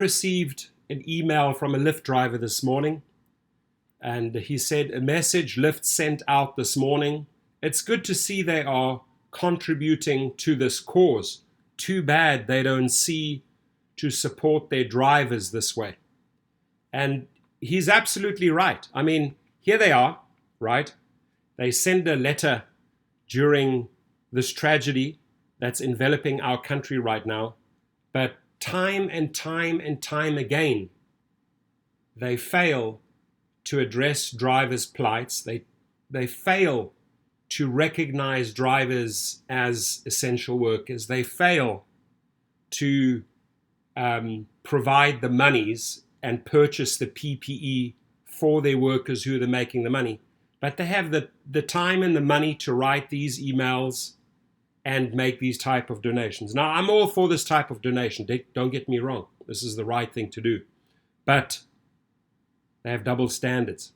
Received an email from a Lyft driver this morning, and he said, a message Lyft sent out this morning. It's good to see they are contributing to this cause. Too bad they don't see to support their drivers this way. And he's absolutely right. I mean, here they are, right? They send a letter during this tragedy that's enveloping our country right now, but time and time and time again, they fail to address drivers' plights. They fail to recognize drivers as essential workers. They fail to provide the monies and purchase the PPE for their workers who are making the money. But they have the time and the money to write these emails and make these type of donations. Now, I'm all for this type of donation. Don't get me wrong. This is the right thing to do. But they have double standards.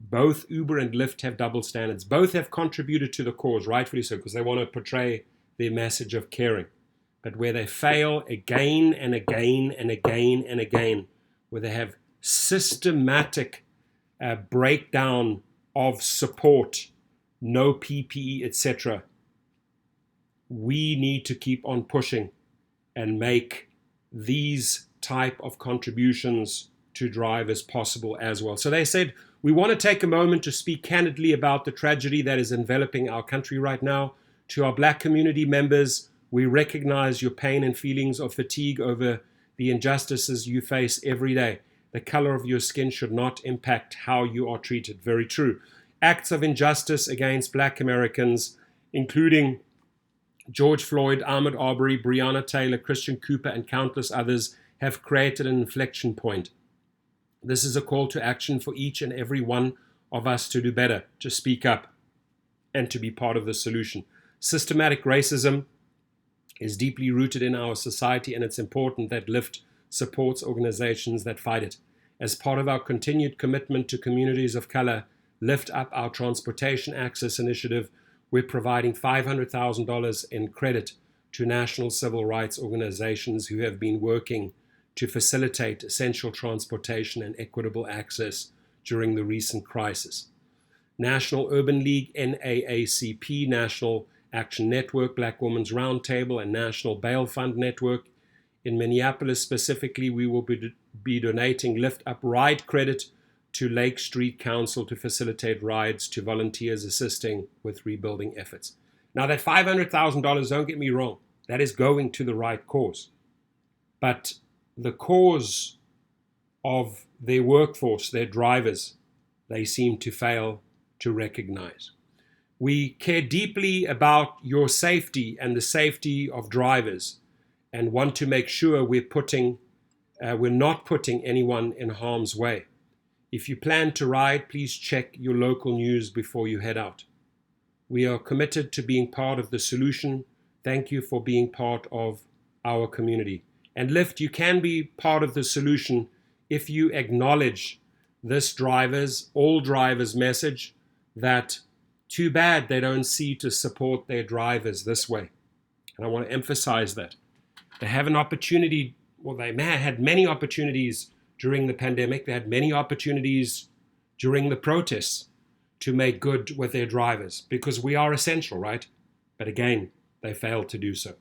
Both Uber and Lyft have double standards. Both have contributed to the cause, rightfully so, because they want to portray their message of caring. But where they fail again and again and again and again, where they have systematic breakdown of support, no PPE, etc., we need to keep on pushing and make these type of contributions to drivers possible as well. So they said, we want to take a moment to speak candidly about the tragedy that is enveloping our country right now. To our Black community members, we recognize your pain and feelings of fatigue over the injustices you face every day. The color of your skin should not impact how you are treated. Very true. Acts of injustice against Black Americans, including George Floyd, Ahmaud Arbery, Breonna Taylor, Christian Cooper, and countless others, have created an inflection point. This is a call to action for each and every one of us to do better, to speak up, and to be part of the solution. Systematic racism is deeply rooted in our society, and it's important that Lyft supports organizations that fight it. As part of our continued commitment to communities of color, Lift Up Our Transportation Access Initiative, we're providing $500,000 in credit to national civil rights organizations who have been working to facilitate essential transportation and equitable access during the recent crisis. National Urban League, NAACP, National Action Network, Black Women's Roundtable, and National Bail Fund Network. In Minneapolis specifically, we will be donating Lift Up ride credit to Lake Street Council to facilitate rides to volunteers assisting with rebuilding efforts. Now that $500,000, don't get me wrong, that is going to the right cause. But the cause of their workforce, their drivers, they seem to fail to recognize. We care deeply about your safety and the safety of drivers and want to make sure we're not putting anyone in harm's way. If you plan to ride, please check your local news before you head out. We are committed to being part of the solution. Thank you for being part of our community. And Lyft, you can be part of the solution if you acknowledge this all drivers' message that too bad they don't see to support their drivers this way. And I want to emphasize that. They have an opportunity, well, they may have had many opportunities during the pandemic. They had many opportunities during the protests to make good with their drivers because we are essential, right? But again, they failed to do so.